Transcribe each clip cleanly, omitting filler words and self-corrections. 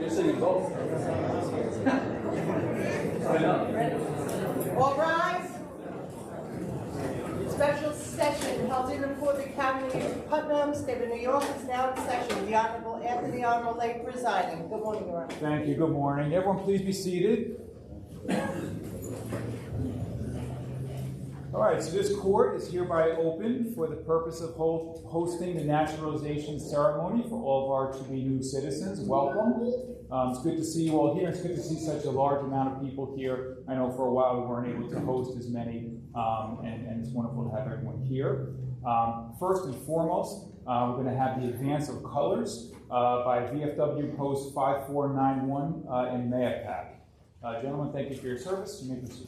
Just so you vote. All rise. Special session held in the Portland County of Putnam, State of New York is now in session. The Honorable Anthony Armolay presiding. Good morning, Your Honor. Thank you. Good morning. Everyone, please be seated. All right, so this court is hereby open for the purpose of hosting the naturalization ceremony for all of our to-be new citizens. Welcome. It's good to see you all here. It's good to see such a large amount of people here. I know for a while we weren't able to host as many, and it's wonderful to have everyone here. First and foremost, we're going to have the advance of colors by VFW Post 5491 in Mayapack. Gentlemen, thank you for your service. You may proceed.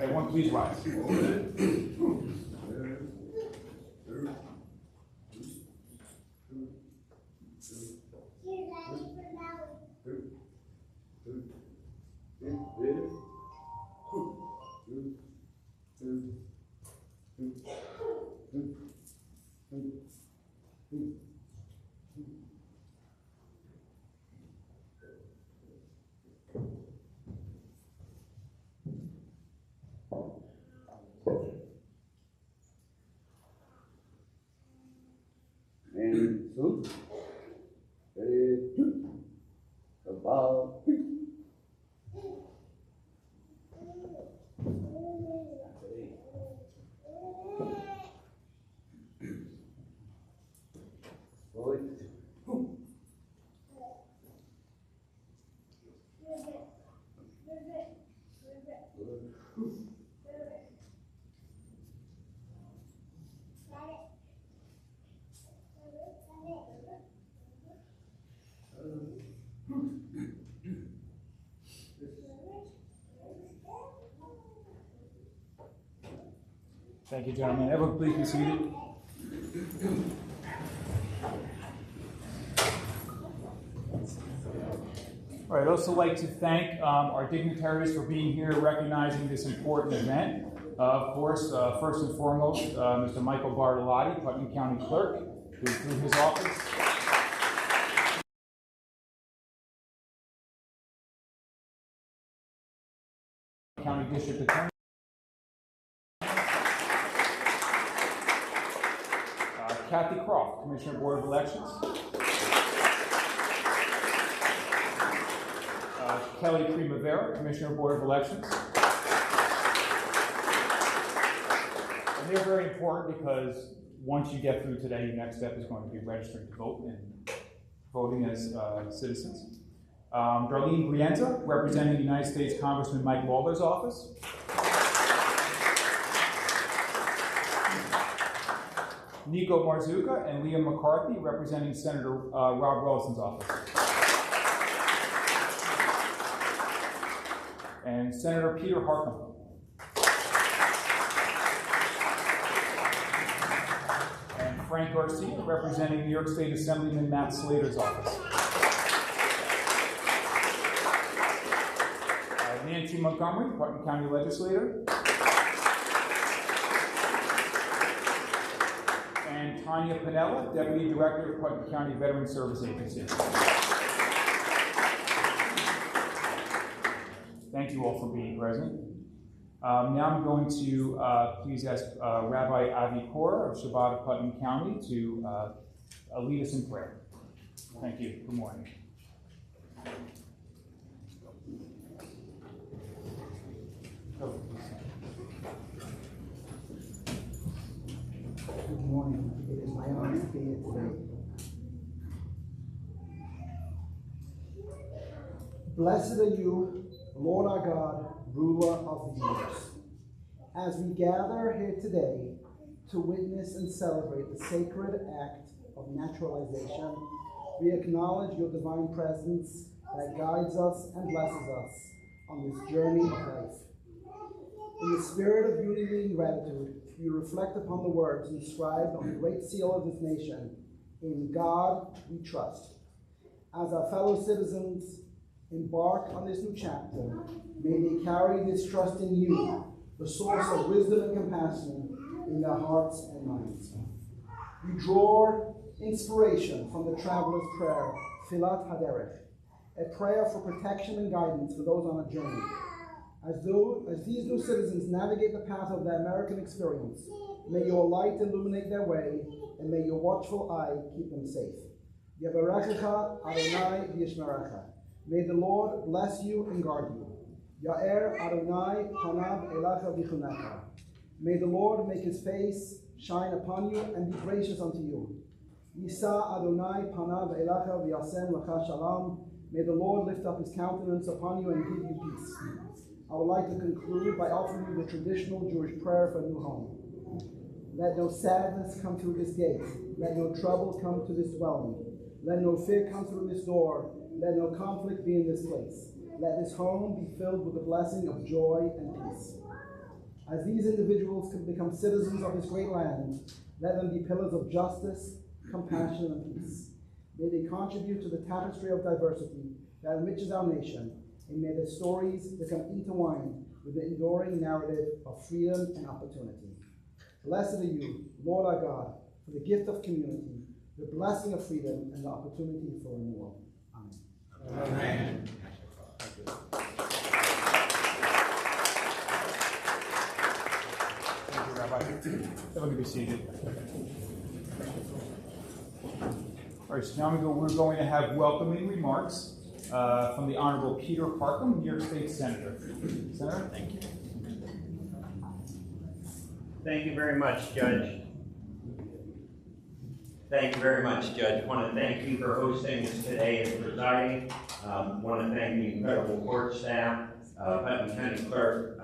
Everyone, please rise. And so, about Thank you, gentlemen. Everyone, please be seated. All right, I'd also like to thank our dignitaries for being here recognizing this important event. Of course, first and foremost, Mr. Michael Bartolotti, Putnam County Clerk, who through his office County District Attorney, Kathy Croft, Commissioner Board of Elections, Kelly Primavera, Commissioner Board of Elections. And they're very important because once you get through today, your next step is going to be registering to vote and voting as citizens. Darlene Brienza, representing the United States Congressman Mike Lawler's office. Nico Marzuka and Liam McCarthy, representing Senator Rob Wilson's office. And Senator Peter Hartman. And Frank Garcia, representing New York State Assemblyman Matt Slater's office. Nancy Montgomery, Putnam County Legislator. And Tanya Pinella, Deputy Director of Putnam County Veteran Service Agency. Thank you all for being present. Now I'm going to please ask Rabbi Avi Kor of Shabbat of Putnam County to lead us in prayer. Thank you. Good morning. Good morning. It is my honor to be here today. Blessed are you, Lord our God, ruler of the universe. As we gather here today to witness and celebrate the sacred act of naturalization, we acknowledge your divine presence that guides us and blesses us on this journey of life. In the spirit of unity and gratitude, we reflect upon the words inscribed on the great seal of this nation, "In God we trust." As our fellow citizens embark on this new chapter, may they carry this trust in you, the source of wisdom and compassion, in their hearts and minds. We draw inspiration from the traveler's prayer, Tfilat Haderech, a prayer for protection and guidance for those on a journey. As these new citizens navigate the path of their American experience, may your light illuminate their way, and may your watchful eye keep them safe. Yevarechecha Adonai v'yishmerecha. May the Lord bless you and guard you. Ya'er Adonai panav elacha v'chunecha. May the Lord make his face shine upon you and be gracious unto you. Yisa Adonai panav elacha v'yasem lecha shalom. May the Lord lift up his countenance upon you and give you peace. I would like to conclude by offering you the traditional Jewish prayer for a new home. Let no sadness come through this gate. Let no trouble come to this dwelling. Let no fear come through this door. Let no conflict be in this place. Let this home be filled with the blessing of joy and peace. As these individuals can become citizens of this great land, let them be pillars of justice, compassion, and peace. May they contribute to the tapestry of diversity that enriches our nation, and may their stories become intertwined with the enduring narrative of freedom and opportunity. Blessed are you, Lord our God, for the gift of community, the blessing of freedom, and the opportunity for renewal. Amen. Amen. Thank you, Rabbi. Everyone can be seated. All right, so now we're going to have welcoming remarks from the Honorable Peter Parkham, New York State Senator. Senator? Thank you. Thank you very much, Judge. Thank you very much, Judge. I want to thank you for hosting us today and presiding. I want to thank the incredible court staff, Putnam County Clerk,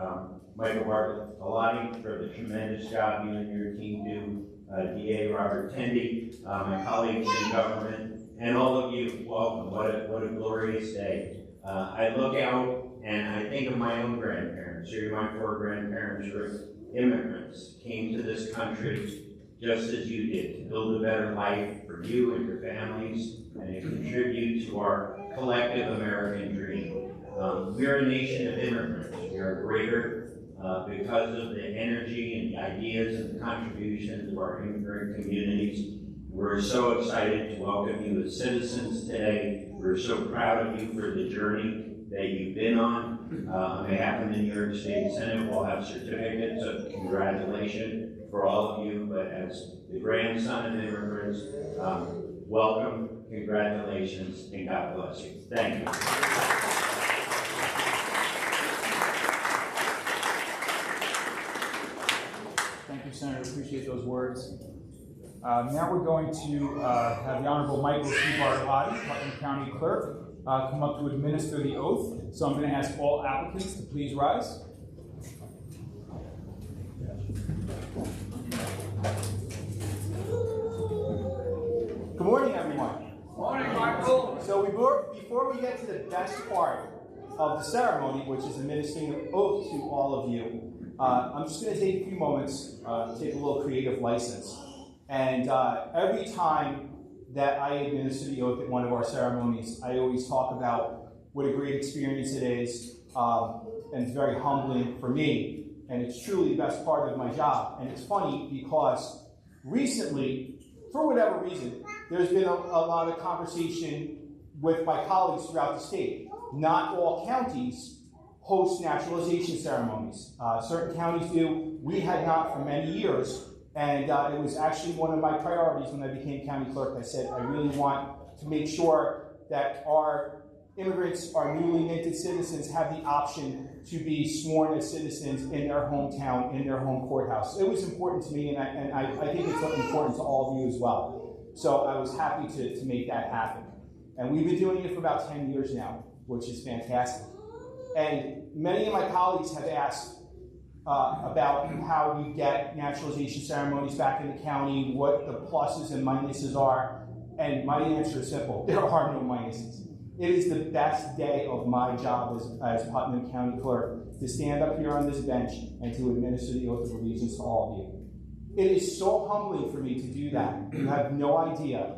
Michael Bartolotti, for the tremendous job you and your team do, DA Robert Tendy, my colleagues in government, and all of you. Welcome. What a glorious day. I look out and I think of my own grandparents. Here, my 4 grandparents were immigrants, came to this country just as you did, to build a better life for you and your families, and to contribute to our collective American dream. We're a nation of immigrants. We are greater because of the energy and the ideas and the contributions of our immigrant communities. We're so excited to welcome you as citizens today. We're so proud of you for the journey that you've been on. On behalf of the New York State Senate, we'll have certificates of congratulations for all of you, but as the grandson of immigrants, welcome, congratulations, and God bless you. Thank you. Thank you, Senator. Appreciate those words. Now we're going to have the Honorable Michael C. Bartolotti, Putnam County Clerk, come up to administer the oath. So I'm going to ask all applicants to please rise. Good morning, everyone. Morning, Michael. So before we get to the best part of the ceremony, which is administering an oath to all of you, I'm just going to take a few moments, take a little creative license. And every time that I administer the oath at one of our ceremonies, I always talk about what a great experience it is, and it's very humbling for me, and it's truly the best part of my job. And it's funny because recently, for whatever reason, there's been a lot of conversation with my colleagues throughout the state. Not all counties host naturalization ceremonies. Certain counties do. We had not for many years. And it was actually one of my priorities when I became county clerk. I said, I really want to make sure that our immigrants, our newly minted citizens, have the option to be sworn as citizens in their hometown, in their home courthouse. It was important to me, and I think it's important to all of you as well. So I was happy to make that happen. And we've been doing it for about 10 years now, which is fantastic. And many of my colleagues have asked about how you get naturalization ceremonies back in the county, what the pluses and minuses are. And my answer is simple. There are no minuses. It is the best day of my job as Putnam County Clerk to stand up here on this bench and to administer the oath of allegiance to all of you. It is so humbling for me to do that. You have no idea.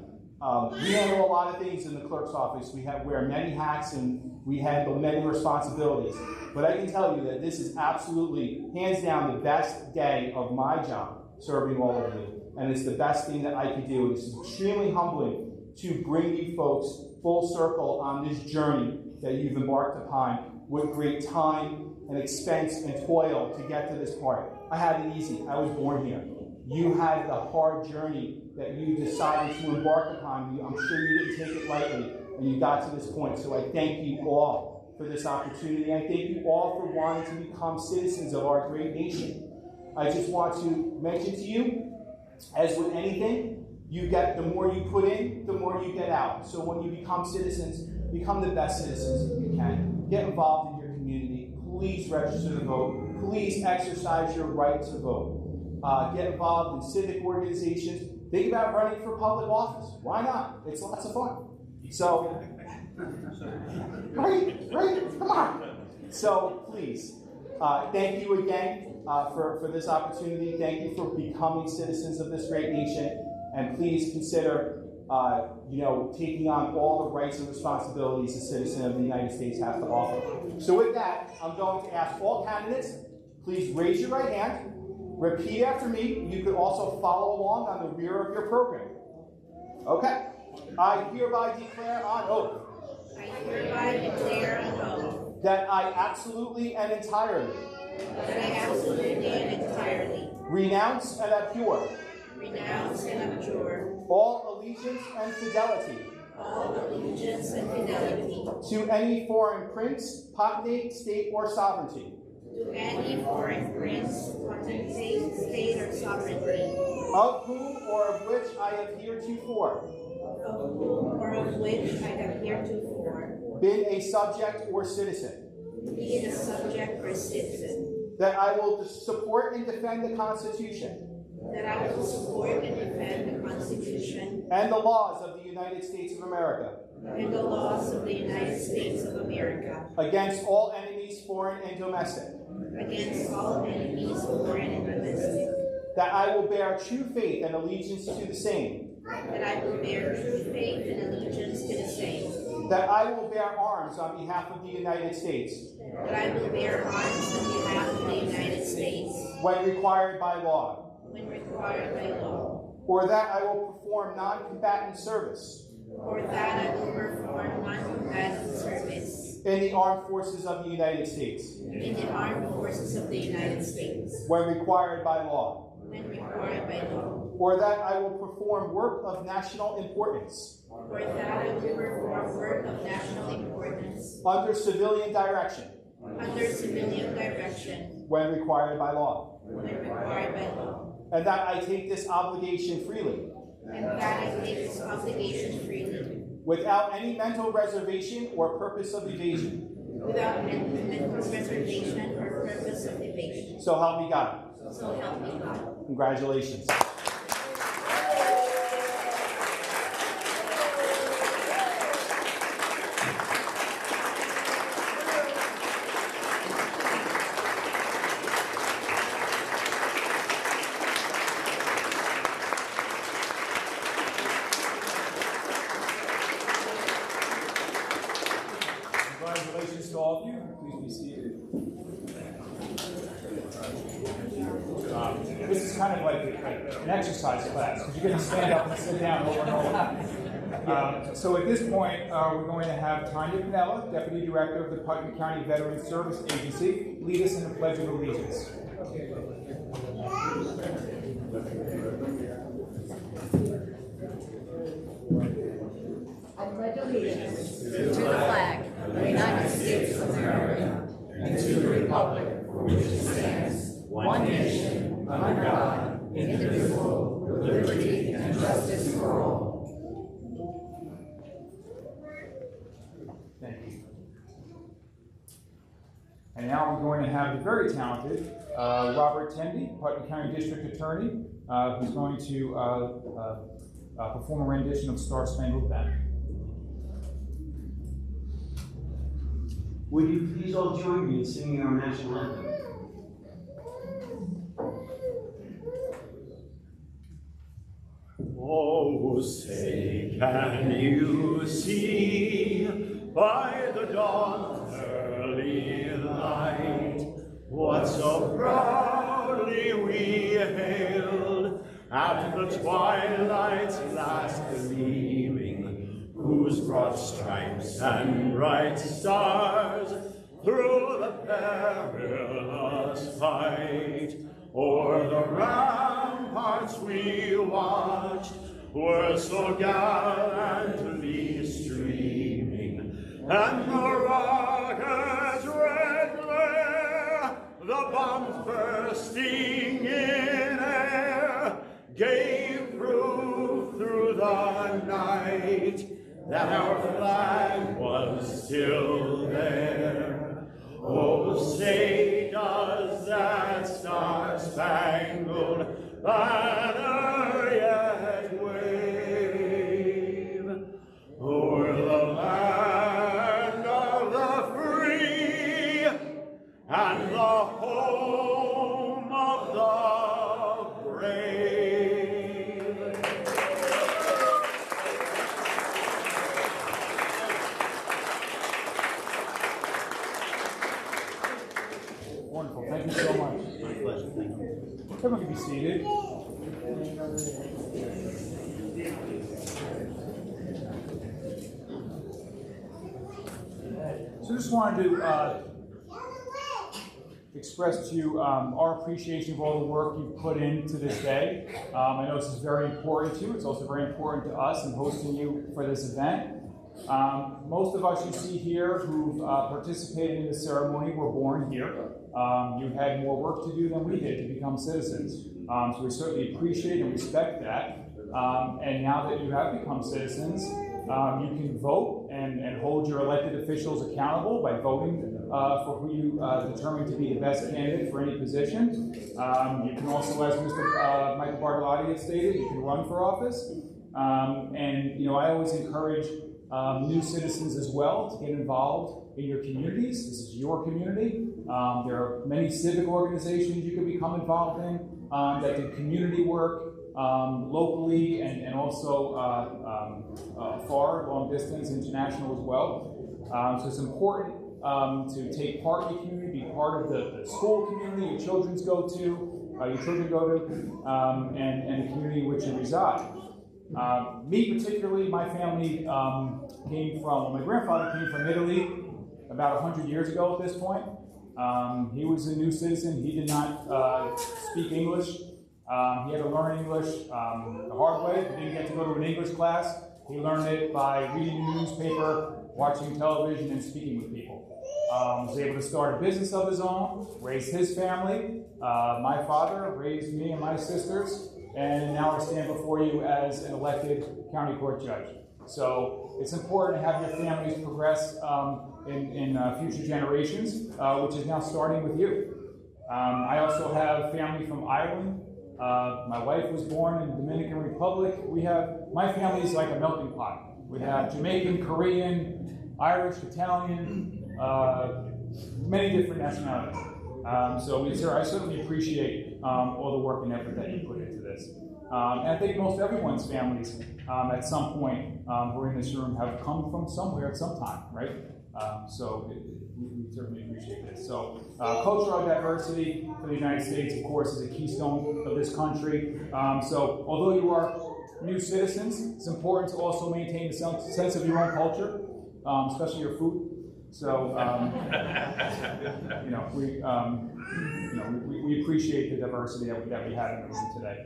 We handle a lot of things in the clerk's office. We wear many hats and we handle many responsibilities. But I can tell you that this is absolutely, hands down, the best day of my job, serving all of you. And it's the best thing that I could do. It's extremely humbling to bring you folks full circle on this journey that you've embarked upon with great time and expense and toil to get to this part. I had it easy. I was born here. You had the hard journey that you decided to embark upon. I'm sure you didn't take it lightly, and you got to this point. So I thank you all for this opportunity. I thank you all for wanting to become citizens of our great nation. I just want to mention to you, as with anything, you get the more you put in, the more you get out. So when you become citizens, become the best citizens that you can. Get involved in your community. Please register to vote. Please exercise your right to vote. Get involved in civic organizations. Think about running for public office. Why not? It's lots of fun. So, right, come on. So please, thank you again for this opportunity. Thank you for becoming citizens of this great nation. And please consider, taking on all the rights and responsibilities a citizen of the United States has to offer. So with that, I'm going to ask all candidates, please raise your right hand. Repeat after me. You could also follow along on the rear of your program. Okay. I hereby declare on oath. I hereby declare on oath. That I absolutely and entirely. That I absolutely and entirely. Renounce and abjure. Renounce and abjure. All allegiance and fidelity. All allegiance and fidelity. To any foreign prince, potentate, state, or sovereignty. To any foreign prince, potentate, state, or sovereignty. Of whom or of which I have heretofore. Of whom or of which I have heretofore. Been a subject or citizen. Be a subject or citizen. That I will support and defend the Constitution. That I will support and defend the Constitution. And the laws of the United States of America. And the laws of the United States of America. Against all enemies, foreign and domestic. Against all enemies, foreign and domestic. That I will bear true faith and allegiance to the same. That I will bear true faith and allegiance to the same. That I will bear arms on behalf of the United States. That I will bear arms on behalf of the United States. When required by law. When required by law. Or that I will perform non-combatant service. Or that I will perform non-combatant service. In the armed forces of the United States. In the armed forces of the United States. When required by law. When required by law. Or that I will perform work of national importance. Or that I will perform work of national importance. Under civilian direction. Under civilian direction. When required by law. When required by law. And that I take this obligation freely. And that I take this obligation freely. Without any mental reservation or purpose of evasion. Without any mental reservation or purpose of evasion. So help me God. So help me God. Congratulations. Congratulations to all of you. Please be seated. This is kind of like an exercise class because you're going to stand up and sit down over and over. So at this point, we're going to have Tanya Pinella, Deputy Director of the Putnam County Veterans Service Agency, lead us in the Pledge of Allegiance. I pledge allegiance to the flag of the United States of America and to the republic for which it stands, one nation, under God, indivisible, with liberty and justice for all. Thank you. And now we're going to have the very talented Robert Tendy, Putnam County District Attorney, who's going to perform a rendition of Star Spangled Banner. Would you please all join me in singing our national anthem? Oh, say, can you see by the dawn's early light what so proudly we hailed at the twilight's last gleaming, whose whose broad stripes and bright stars through the perilous fight o'er the ramparts we watched were so gallantly streaming, and the rocket's red glare, the bombs bursting in air, gave proof through the night that our flag was still there. Oh, say does that star-spangled banner yet wave o'er the land of the free and the home of the brave? Wonderful. Thank you so much. My pleasure. Thank you. Everyone can be seated. So just wanted to express to you our appreciation of all the work you've put into this day. I know this is very important to you. It's also very important to us in hosting you for this event. Most of us you see here who've participated in the ceremony were born here. You had more work to do than we did to become citizens. So we certainly appreciate and respect that. And now that you have become citizens, you can vote and hold your elected officials accountable by voting for who you determine to be the best candidate for any position. You can also, as Mr. Michael Bartolotti had stated, you can run for office. And you know, I always encourage new citizens as well to get involved in your communities. This is your community. There are many civic organizations you can become involved in that do community work locally and also far, long distance, international as well. So it's important to take part in the community, be part of the school community your children go to, and the community in which you reside. Me particularly, my family my grandfather came from Italy about 100 years ago at this point. He was a new citizen. He did not speak English. He had to learn English the hard way. He didn't get to go to an English class. He learned it by reading the newspaper, watching television, and speaking with people. He was able to start a business of his own, raise his family. My father raised me and my sisters, and now I stand before you as an elected county court judge. So it's important to have your families progress in future generations, which is now starting with you. I also have family from Ireland. My wife was born in the Dominican Republic. My family is like a melting pot. We have Jamaican, Korean, Irish, Italian, many different nationalities. So I certainly appreciate all the work and effort that you put into this. And I think most everyone's families at some point who are in this room have come from somewhere at some time, right? We certainly appreciate this. So cultural diversity for the United States, of course, is a keystone of this country. So although you are new citizens, it's important to also maintain a sense of your own culture, especially your food. So we appreciate the diversity that we have in the room today.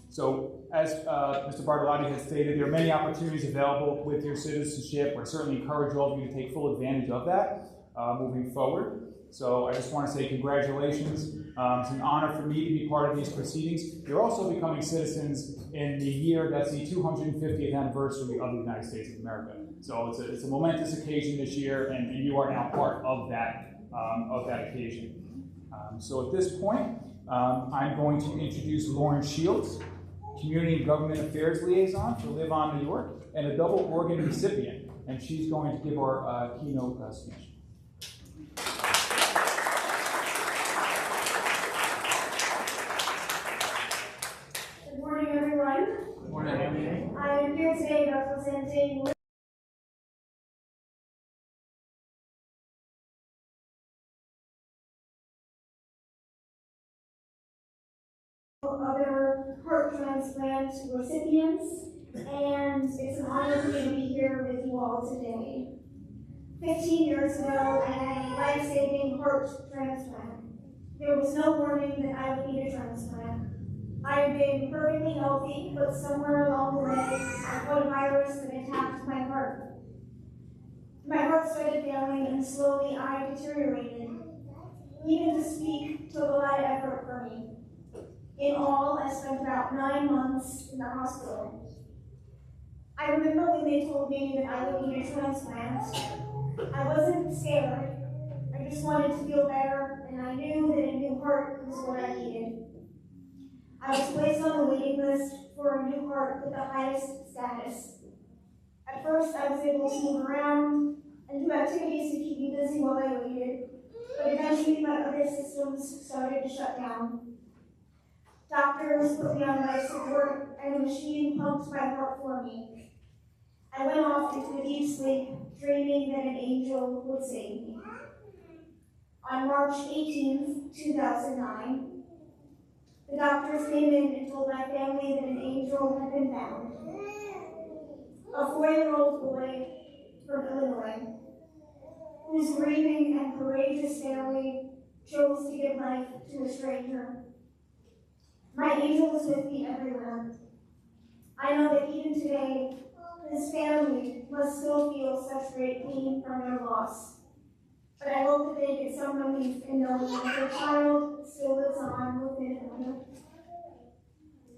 So as Mr. Bartolotti has stated, there are many opportunities available with your citizenship. I certainly encourage all of you to take full advantage of that moving forward. So I just want to say congratulations. It's an honor for me to be part of these proceedings. You're also becoming citizens in the year that's the 250th anniversary of the United States of America. So it's a momentous occasion this year, and you are now part of that occasion. So at this point, I'm going to introduce Lauren Shields, Community and Government Affairs Liaison for Live On New York, and a double organ recipient, and she's going to give our keynote speech. Good morning, everyone. Good morning. I am here today representing other heart transplant recipients and it's an honor for me to be here with you all today. 15 years ago, I had a life-saving heart transplant. There was no warning that I would need a transplant. I had been perfectly healthy, but somewhere along the way, I caught a virus that attacked my heart. My heart started failing, and slowly I deteriorated. Even to speak took a lot of effort for me. In all, I spent about 9 months in the hospital. I remember when they told me that I would need a transplant. I wasn't scared. I just wanted to feel better, and I knew that a new heart was what I needed. I was placed on the waiting list for a new heart with the highest status. At first, I was able to move around and do activities to keep me busy while I waited, but eventually my other systems started to shut down. Doctors put me on life support, and a machine pumped my heart for me. I went off into a deep sleep, dreaming that an angel would save me. On March 18, 2009, the doctors came in and told my family that an angel had been found. A 4-year-old boy from Illinois, whose grieving and courageous family chose to give life to a stranger. My angel was with me everywhere. I know that even today, his family must still feel such great pain from their loss. But I hope that they get some relief in knowing that their child still lives on within them.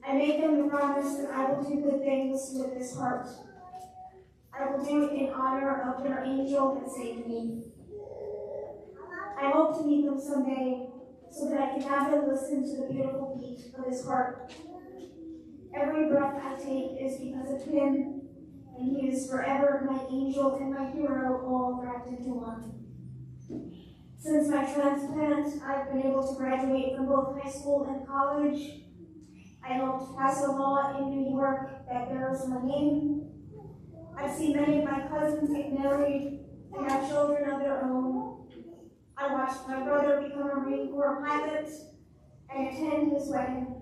I make them the promise that I will do good things with this heart. I will do it in honor of their angel that saved me. I hope to meet them someday so that I can have them listen to the beautiful beat of his heart. Every breath I take is because of him, and he is forever my angel and my hero, all wrapped into one. Since my transplant, I've been able to graduate from both high school and college. I helped pass a law in New York that bears my name. I've seen many of my cousins get married and have children of their own. I watched my brother become a Marine Corps pilot and attend his wedding.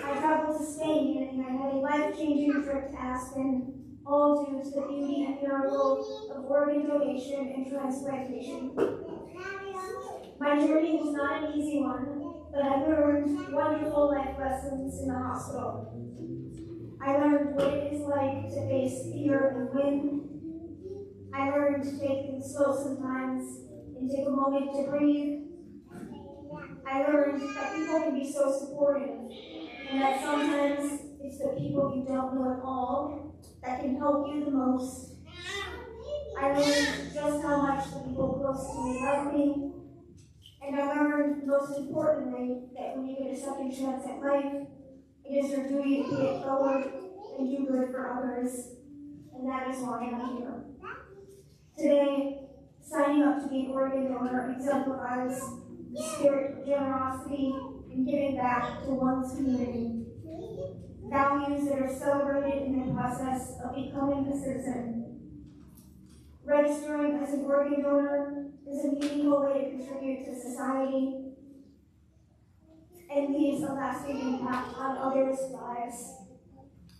I traveled to Spain and I had a life-changing trip to Aspen, all due to the beauty and miracle of organ donation and transplantation. My journey was not an easy one, but I learned wonderful life lessons in the hospital. I learned what it is like to face fear and win. I learned to take things slow sometimes and take a moment to breathe. I learned that people can be so supportive, and that sometimes it's the people you don't know at all that can help you the most. I learned just how much the people close to me love me, and I learned, most importantly, that when you get a second chance at life, it is your duty to pay it forward and do good for others, and that is why I'm here. Today, signing up to be an organ donor exemplifies the spirit of generosity and giving back to one's community. Values that are celebrated in the process of becoming a citizen. Registering as an organ donor is a meaningful way to contribute to society and leaves a lasting impact on others' lives.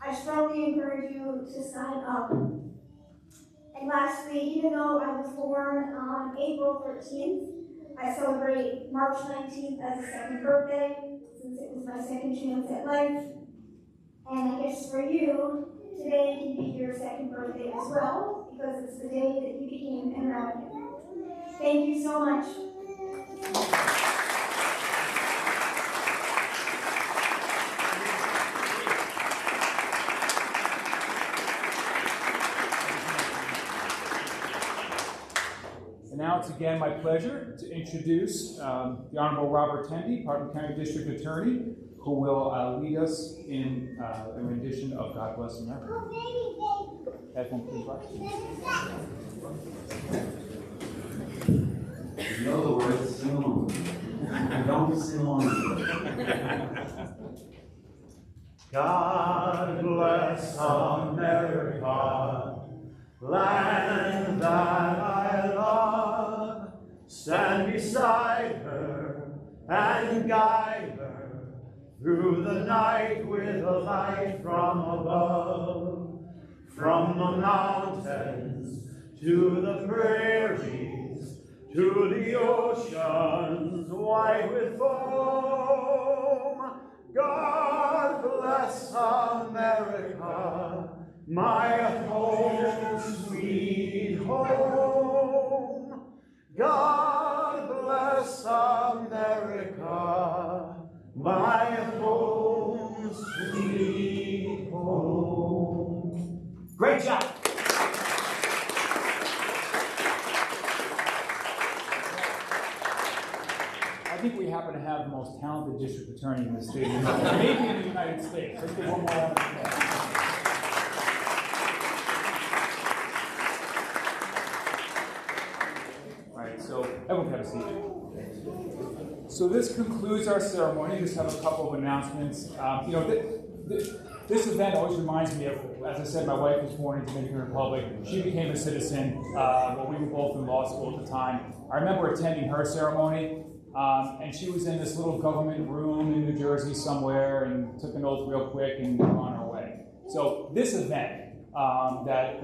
I strongly encourage you to sign up. And lastly, even though I was born on April 13th, I celebrate March 19th as a second birthday, since it was my second chance at life. And I guess for you, today can be your second birthday as well, because it's the day that you became an American. Thank you so much. And now it's again my pleasure to introduce the Honorable Robert Tendy, Putnam County District Attorney, who will lead us in a rendition of God Bless America. Headphone, please, Rob. You know the words, sing along. I don't sing along. God bless America, land that I love. Stand beside her and guide her through the night with a light from above, from the mountains to the prairies, to the oceans white with foam. God bless America, my home, sweet home. God bless America, my home, sweet home. Great job. I think we happen to have the most talented district attorney in the state, maybe in the United States. Let's give one more round of applause. All right, so everyone have a seat. So this concludes our ceremony. Just have a couple of announcements. This event always reminds me of, as I said, my wife was born in the Dominican Republic. She became a citizen when we were both in law school at the time. I remember attending her ceremony, and she was in this little government room in New Jersey somewhere and took an oath real quick and we were on our way. So this event that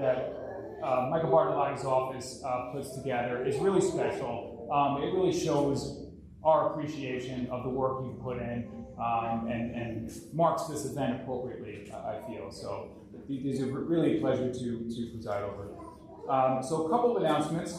Michael Bartolotti's office puts together is really special. It really shows our appreciation of the work you've put in and marks this event appropriately, I feel. So these are really a pleasure to preside over. So a couple of announcements.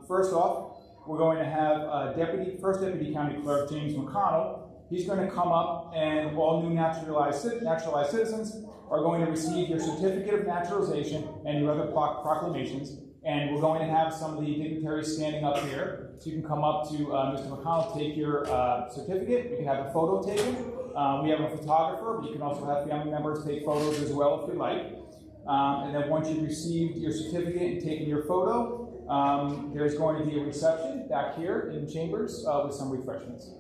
First off, we're going to have First Deputy County Clerk James McConnell. He's going to come up, and all new naturalized citizens are going to receive your certificate of naturalization and your other proclamations. And we're going to have some of the dignitaries standing up here. So you can come up to Mr. McConnell, take your certificate. You can have a photo taken. We have a photographer, but you can also have family members take photos as well if you like. And then once you've received your certificate and taken your photo, there's going to be a reception back here in chambers with some refreshments.